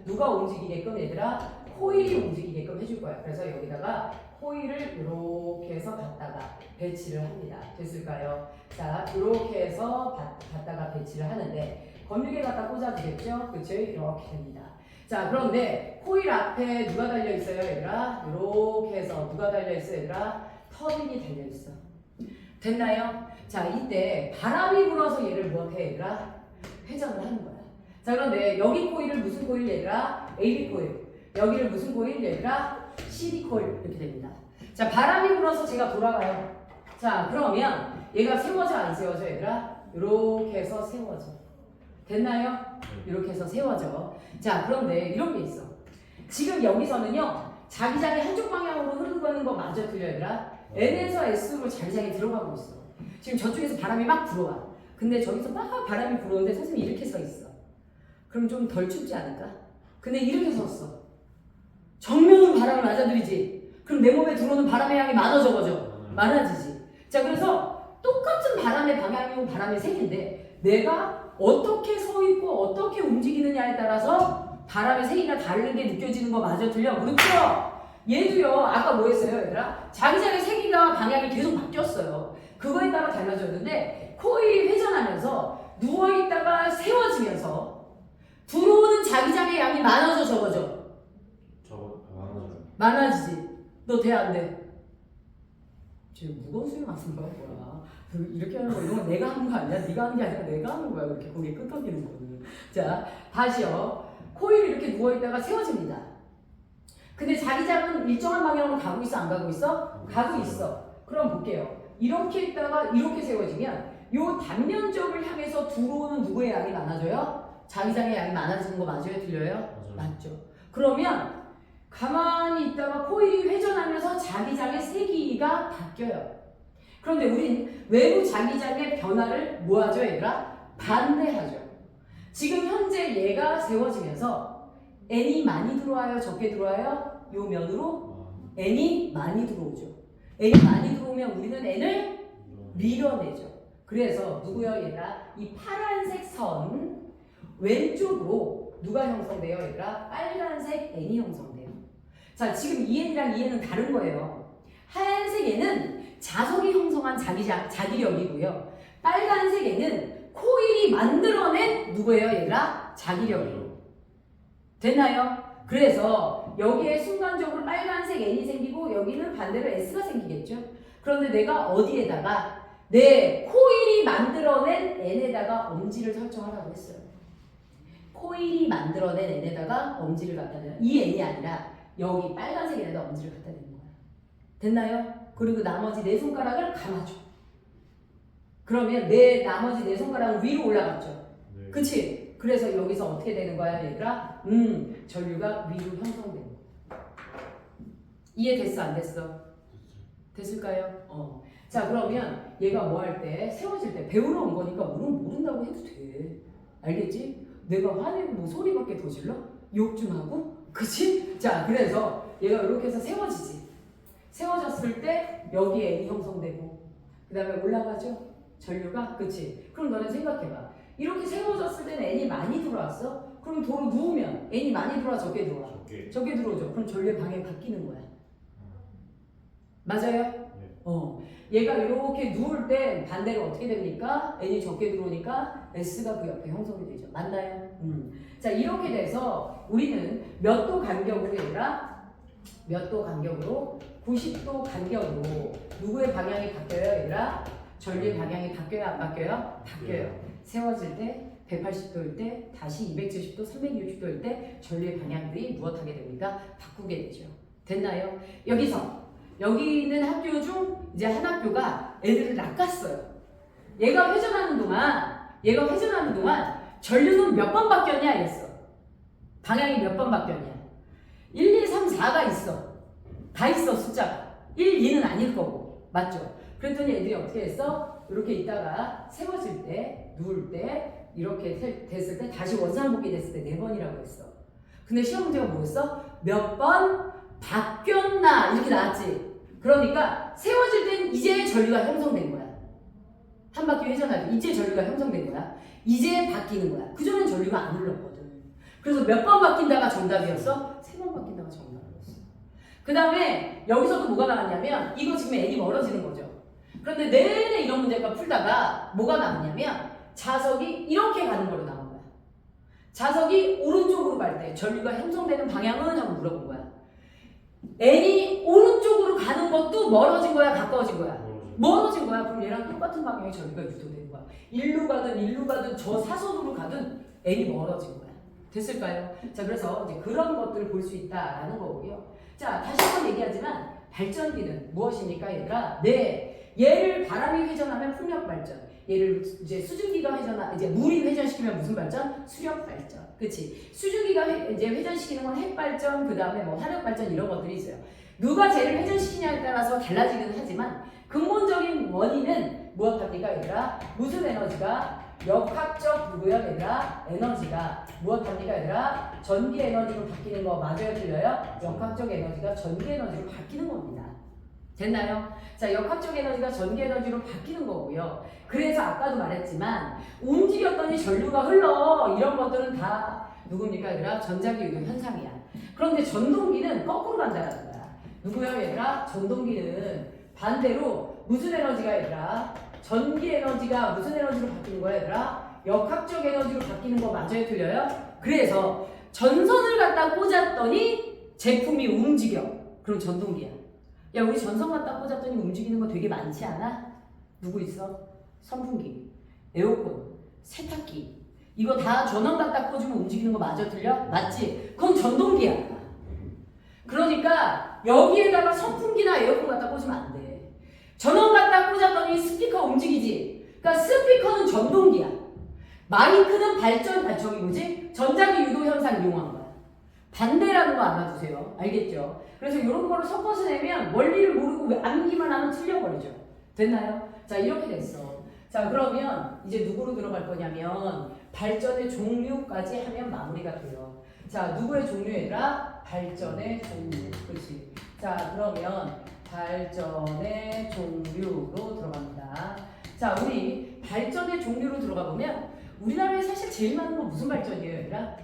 누가 움직이게끔 얘들아? 코일이 움직이게끔 해줄 거야. 그래서 여기다가 코일을 이렇게 해서 갖다가 배치를 합니다. 됐을까요? 자, 이렇게 해서 갖다가 배치를 하는데 건조기에 갖다 꽂아주겠죠? 그쵸? 이렇게 됩니다. 자, 그런데 코일 앞에 누가 달려있어요, 얘들아? 이렇게 해서 누가 달려있어요, 얘들아? 터빈이 달려있어. 됐나요? 자, 이때 바람이 불어서 얘를 무엇해, 얘들아? 회전을 하는 거야. 자, 그런데 여기 코일을 무슨 코일, 얘들아? AB 코일. 여기를 무슨 코일, 얘들아? CD 코일. 이렇게 됩니다. 자, 바람이 불어서 제가 돌아가요. 자, 그러면 얘가 세워져 안 세워져, 얘들아? 이렇게 해서 세워져. 됐나요? 이렇게 해서 세워져. 자, 그런데 이런 게 있어. 지금 여기서는요, 자기장이 한쪽 방향으로 흐르는 거 마저 들려, 얘들아? N에서 S로 자기장이 들어가고 있어. 지금 저쪽에서 바람이 막 불어와. 근데 저기서 막 바람이 불어오는데 선생님이 이렇게 서 있어. 그럼 좀 덜 춥지 않을까? 근데 이렇게 섰어. 정면으로 바람을 맞아들이지. 그럼 내 몸에 들어오는 바람의 양이 많아져가죠. 많아지지. 자, 그래서 똑같은 바람의 방향이고 바람의 색인데 내가 어떻게 서 있고 어떻게 움직이느냐에 따라서 바람의 색이가 다른 게 느껴지는 거 마저 들려? 그렇죠? 얘도요. 아까 뭐 했어요, 얘들아? 자기장의 색이나 방향이 계속 바뀌었어요. 그거에 따라 달라졌는데 코일이 회전하면서 누워있다가 세워지면서 들어오는 자기장의 양이 많아져 적어져. 많아지지. 너 돼 안 돼? 지금 무거운 수행 학생 거야 뭐야? 이렇게 하는 거 이런 거 내가 하는 거 아니야? 네가 하는 게 아니라 내가 하는 거야. 이렇게 고개 끄덕이는 거는. 자, 다시요. 코일이 이렇게 누워 있다가 세워집니다. 근데 자기장은 일정한 방향으로 가고 있어 안 가고 있어? 가고 있어. 그럼 볼게요. 이렇게 있다가 이렇게 세워지면 요 단면적을 향해서 들어오는 누구의 양이 많아져요? 자기장의 양이 많아지는 거 맞아요? 들려요? 맞죠. 그러면 가만히 있다가 코일이 회전하면서 자기장의 세기가 바뀌어요. 그런데 우린 외부 자기장의 변화를 뭐하죠, 얘들아? 반대하죠. 지금 현재 얘가 세워지면서 N이 많이 들어와요? 적게 들어와요? 요 면으로 N이 많이 들어오죠. N이 많이 들어오면 우리는 N을 밀어내죠. 그래서 누구요, 얘들아? 이 파란색 선 왼쪽으로 누가 형성돼요, 얘들아? 빨간색 N이 형성돼요. 자, 지금 이 N이랑 이 N은 다른 거예요. 하얀색 N은 자석이 형성한 자기력이고요. 빨간색 N은 코일이 만들어낸 누구예요, 얘들아? 자기력이에요. 됐나요? 그래서 여기에 순간적으로 빨간색 N이 생기고 여기는 반대로 S가 생기겠죠? 그런데 내가 어디에다가 내 코일이 만들어낸 N에다가 엄지를 설정하라고 했어요. 코일이 만들어낸 N에다가 엄지를 갖다 대는 이 N이 아니라 여기 빨간색 N에다 엄지를 갖다 대는 거야. 됐나요? 그리고 나머지 네 손가락을 감아줘. 그러면 나머지 네 손가락은 위로 올라갔죠. 네. 그치? 그래서 여기서 어떻게 되는 거야, 얘들아? 전류가 위로 형성되는 거야. 이해됐어, 안 됐어? 됐을까요? 자 그러면 얘가 뭐 할 때 세워질 때 배우러 온 거니까 우리는 모른다고 해도 돼. 알겠지? 내가 화내고 뭐 소리밖에 더 질러? 욕 좀 하고? 그치? 자 그래서 얘가 이렇게 해서 세워지지. 세워졌을 때 여기에 N이 형성되고 그 다음에 올라가죠? 전류가? 그치? 그럼 너네 생각해봐. 이렇게 세워졌을 때는 N이 많이 들어왔어? 그럼 도로 누우면 N이 많이 들어와 적게 들어와? 적게 들어오죠. 그럼 전류의 방향이 바뀌는 거야. 맞아요? 네. 얘가 이렇게 누울 때 반대로 어떻게 됩니까? N이 적게 들어오니까 S가 그 옆에 형성이 되죠. 맞나요? 자 이렇게 돼서 우리는 몇 도 간격으로 얘들아? 몇 도 간격으로? 90도 간격으로 누구의 방향이 바뀌어요 얘들아? 전류의 방향이 바뀌어요 안 바뀌어요? 바뀌어요. 세워질 때 180도일 때 다시 270도 360도일 때 전류의 방향들이 무엇하게 됩니까? 바꾸게 되죠. 됐나요? 여기는 학교 중 이제 한 학교가 애들을 낚았어요. 얘가 회전하는 동안 전류는 몇 번 바뀌었냐 이랬어. 방향이 몇 번 바뀌었냐. 1, 2, 3, 4가 있어. 다 있어 숫자가. 1, 2는 아닐 거고. 맞죠? 그랬더니 애들이 어떻게 했어? 이렇게 있다가 세워질 때, 누울 때, 이렇게 됐을 때 다시 원상복귀 됐을 때 4번이라고 했어. 근데 시험 문제가 뭐였어? 몇 번 바뀌었나 이렇게 나왔지. 그러니까 세워질 땐 이제 전류가 형성된 거야. 한 바퀴 회전하고 이제 전류가 형성된 거야. 이제 바뀌는 거야. 그전엔 전류가 안 흘렀거든. 그래서 몇 번 바뀐다가 정답이었어? 3번 바뀐다가 정답이었어. 그 다음에 여기서도 뭐가 나왔냐면 이거 지금 N이 멀어지는 거죠. 그런데 내내 이런 문제가 풀다가 뭐가 나왔냐면 자석이 이렇게 가는 거로 나온 거야. 자석이 오른쪽으로 갈 때 전류가 형성되는 방향은? 하고 물어본 거야. N이 오른쪽으로 가는 것도 멀어진 거야? 가까워진 거야? 멀어진 거야. 그럼 얘랑 똑같은 방향의 전류가 유도되는 거야. 일로 가든 저 사선으로 가든 N이 멀어진 거야. 됐을까요? 자 그래서 이제 그런 것들을 볼 수 있다라는 거고요. 자 다시 한번 얘기하지만 발전기는 무엇입니까 얘들아? 네, 얘를 바람이 회전하면 풍력 발전. 얘를 이제 수증기가 이제 물이 회전시키면 무슨 발전? 수력 발전. 그치? 수증기가 이제 회전시키는 건 핵 발전, 그 다음에 뭐 화력 발전 이런 것들이 있어요. 누가 쟤를 회전시키냐에 따라서 달라지긴 하지만 근본적인 원인은 무엇합니까 얘들아? 무슨 에너지가? 역학적 누구요 얘들아? 에너지가 무엇합니까 얘들아? 전기 에너지로 바뀌는 거 맞아요 틀려요? 역학적 에너지가 전기 에너지로 바뀌는 겁니다. 됐나요? 자, 역학적 에너지가 전기 에너지로 바뀌는 거고요. 그래서 아까도 말했지만 움직였더니 전류가 흘러 이런 것들은 다 누굽니까 얘들아? 전자기 유도 현상이야. 그런데 전동기는 거꾸로 간다는 거야. 누구야 얘들아? 전동기는 반대로 무슨 에너지가 얘들아? 전기 에너지가 무슨 에너지로 바뀌는 거야 얘들아? 역학적 에너지로 바뀌는 거 맞아요 틀려요? 그래서 전선을 갖다 꽂았더니 제품이 움직여. 그럼 전동기야. 야 우리 전선 갖다 꽂았더니 움직이는 거 되게 많지 않아? 누구 있어? 선풍기, 에어컨, 세탁기 이거 다 전원 갖다 꽂으면 움직이는 거 맞아 틀려? 맞지? 그건 전동기야. 그러니까 여기에다가 선풍기나 에어컨 갖다 꽂으면 안 돼. 전원 갖다 꽂았더니 스피커 움직이지. 그러니까 스피커는 전동기야. 마이크는 저기 뭐지? 전자기 유도 현상 이용한 거야. 반대라는 거 알아두세요. 알겠죠? 그래서 이런 거를 섞어서 내면 원리를 모르고 암기만 하면 틀려버리죠. 됐나요? 자 이렇게 됐어. 자 그러면 이제 누구로 들어갈 거냐면 발전의 종류까지 하면 마무리가 돼요. 자 누구의 종류에라? 발전의 종류. 그렇지. 자 그러면 발전의 종류로 들어갑니다. 자 우리 발전의 종류로 들어가 보면 우리나라에 사실 제일 많은 건 무슨 발전이에요 얘들아?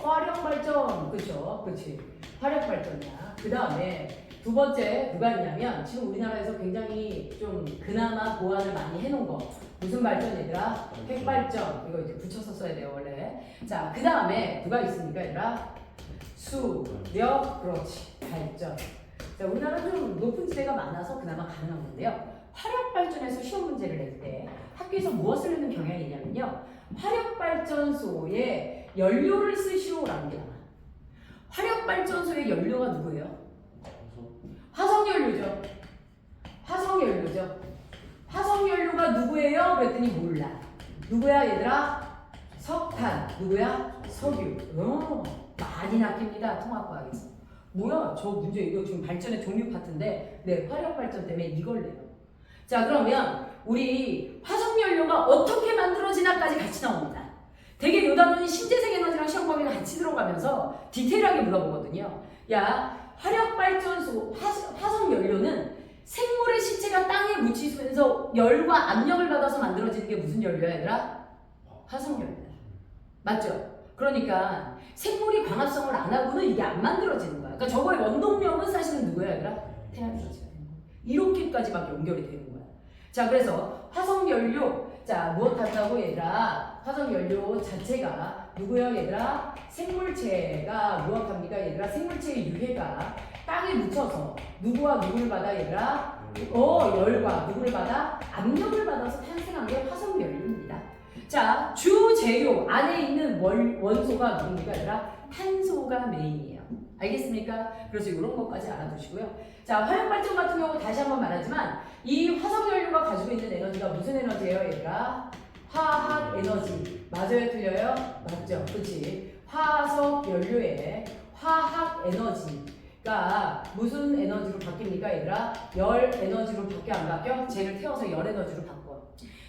화력 발전. 그쵸? 그치. 화력 발전이야. 그 다음에 두 번째 누가 있냐면 지금 우리나라에서 굉장히 좀 그나마 보완을 많이 해놓은 거 무슨 발전 얘들아? 핵 발전. 이거 이렇게 붙여서 써야 돼요 원래. 자 그 다음에 누가 있습니까 얘들아? 수력. 그렇지. 발전. 자 우리나라는 좀 높은 지대가 많아서 그나마 가능한 건데요. 화력 발전에서 시험 문제를 낼 때 학교에서 무엇을 내는 경향이 있냐면요. 화력 발전소에 연료를 쓰시오라는 게 나와요. 화력 발전소의 연료가 누구예요? 화석연료죠. 화석연료죠. 화석연료가 누구예요? 그랬더니 몰라. 누구야 얘들아? 석탄. 누구야? 석유. 많이 낚입니다. 통합과학에서. 뭐야 저 문제 이거 지금 발전의 종류 파트인데 네 화력 발전 때문에 이걸 내요. 자 그러면 우리 화석연료가 어떻게 만들어지나까지 같이 나옵니다. 되게 요 단원이 신재생 에너지랑 시험 범위가 같이 들어가면서 디테일하게 물어보거든요. 야 화력발전소 화석연료는 생물의 시체가 땅에 묻히면서 열과 압력을 받아서 만들어지는 게 무슨 연료야 얘들아? 화석연료야. 맞죠? 그러니까 생물이 광합성을 안 하고는 이게 안 만들어지는 거야. 그러니까 저거의 원동력은 사실은 누구야 얘들아? 태양에너지가 되는 거야. 이렇게까지 막 연결이 되는 거야. 자 그래서 화석연료 자 무엇 한다고 얘들아? 화석연료 자체가 누구야 얘들아? 생물체가 무엇합니까 얘들아? 생물체의 유해가 땅에 묻혀서 누구와 누구를 받아 얘들아? 열과 누구를 받아? 압력을 받아서 탄생한 게 화석연료입니다. 자 주재료 안에 있는 원소가 누굽니까 얘들아? 탄소가 메인이에요. 알겠습니까? 그래서 이런 것까지 알아두시고요. 자 화력발전 같은 경우 다시 한번 말하지만 이 화석연료가 가지고 있는 에너지가 무슨 에너지예요 얘들아? 화학 에너지. 맞아요 틀려요? 맞죠? 그치? 화석연료의 화학 에너지가 무슨 에너지로 바뀝니까 얘들아? 열 에너지로 바뀌어 안 바뀌어? 쟤를 태워서 열 에너지로 바꿔.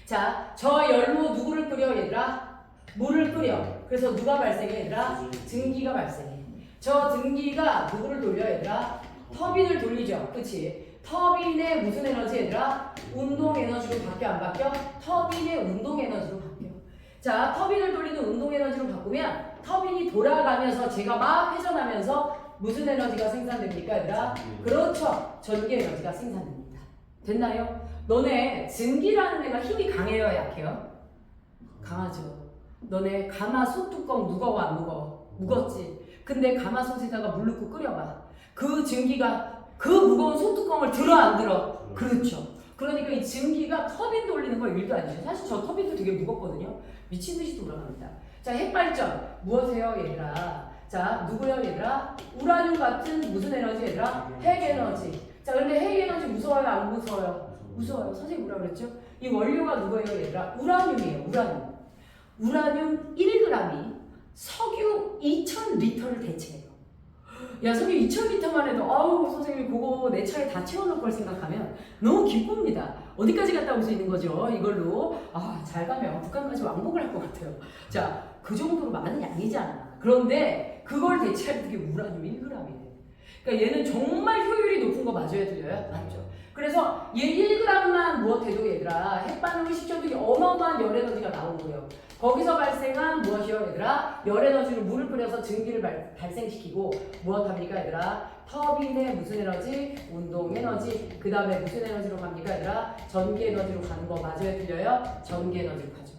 자 저 열로 누구를 끓여 얘들아? 물을 끓여. 그래서 누가 발생해 얘들아? 증기가 발생해. 저 증기가 누구를 돌려 얘들아? 터빈을 돌리죠. 그치? 터빈의 무슨 에너지 얘들아? 운동 에너지로 바뀌어 안 바뀌어? 터빈의 운동 에너지로 바뀌어. 자 터빈을 돌리는 운동 에너지로 바꾸면 터빈이 돌아가면서 제가 막 회전하면서 무슨 에너지가 생산됩니까 얘들아? 그렇죠. 전기 에너지가 생산됩니다. 됐나요? 너네 증기라는 애가 힘이 강해요 약해요? 강하죠. 너네 가마솥 뚜껑 무거워 안 무거워? 무겁지. 근데 가마솥에다가 물 넣고 끓여봐. 그 증기가 그 무거운 솥뚜껑을 들어 안 들어? 그렇죠. 그러니까 이 증기가 터빈 돌리는 거 일도 아니죠. 사실 저 터빈도 되게 무겁거든요. 미친 듯이 돌아갑니다. 자 핵발전 무엇이에요 얘들아? 자 누구요 얘들아? 우라늄 같은 무슨 에너지 얘들아? 핵에너지. 자 그런데 핵에너지 무서워요 안 무서워요? 무서워요. 선생님 뭐라 그랬죠? 이 원료가 누구예요 얘들아? 우라늄이에요. 우라늄. 우라늄 1g이 석유 2000리터를 대체해요. 야 석유 2000리터만 해도 아우 선생님 그거 내 차에 다 채워놓을 걸 생각하면 너무 기쁩니다. 어디까지 갔다 올 수 있는 거죠? 이걸로 잘 가면 북한까지 왕복을 할 것 같아요. 자 그 정도로 많은 양이잖아. 그런데 그걸 대체하는 게 우라늄 1g이에요. 그러니까 얘는 정말 효율이 높은 거 맞아요 틀려요? 맞죠. 그래서 얘 1g만 무엇해도 얘들아 핵반응을 시켜도 어마어마한 열에너지가 나오고요. 거기서 발생한 무엇이요 얘들아? 열에너지로 물을 끓여서 증기를 발생시키고 무엇합니까 얘들아? 터빈의 무슨 에너지? 운동 에너지. 그 다음에 무슨 에너지로 갑니까 얘들아? 전기 에너지로 가는 거 맞아요 틀려요? 전기 에너지로 가죠.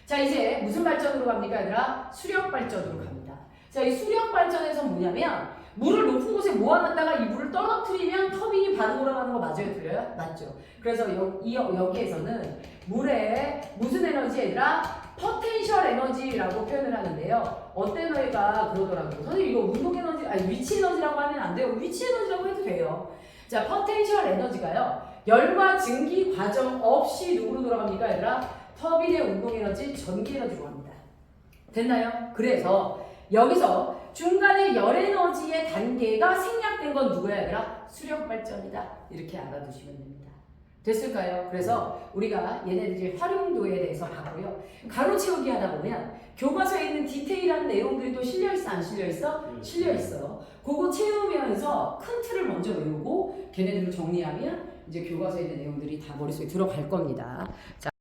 자 이제 무슨 발전으로 갑니까 얘들아? 수력 발전으로 갑니다. 자 이 수력 발전에서 뭐냐면 물을 높은 곳에 모아놨다가 이 물을 떨어뜨리면 터빈이 반응 돌아가는 거 맞아요 틀려요? 맞죠. 그래서 여기에서는 물에 무슨 에너지 얘들아? 포텐셜 에너지라고 표현을 하는데요. 어떤 애가 그러더라고요. 선생님 이거 운동 에너지 아니 위치 에너지라고 하면 안 돼요. 위치 에너지라고 해도 돼요. 자 포텐셜 에너지가요. 열과 증기 과정 없이 누구로 돌아갑니까 얘들아? 터빈의 운동 에너지 전기 에너지로 갑니다. 됐나요? 그래서 여기서 중간에 열 에너지의 단계가 생략된 건 누구야 얘들아? 수력 발전이다. 이렇게 알아두시면 됩니다. 됐을까요? 그래서 우리가 얘네들의 활용도에 대해서 봤고요. 가로 채우기 하다 보면 교과서에 있는 디테일한 내용들도 실려있어 안 실려있어? 실려있어요. 그거 채우면서 큰 틀을 먼저 외우고 걔네들을 정리하면 이제 교과서에 있는 내용들이 다 머릿속에 들어갈 겁니다. 자.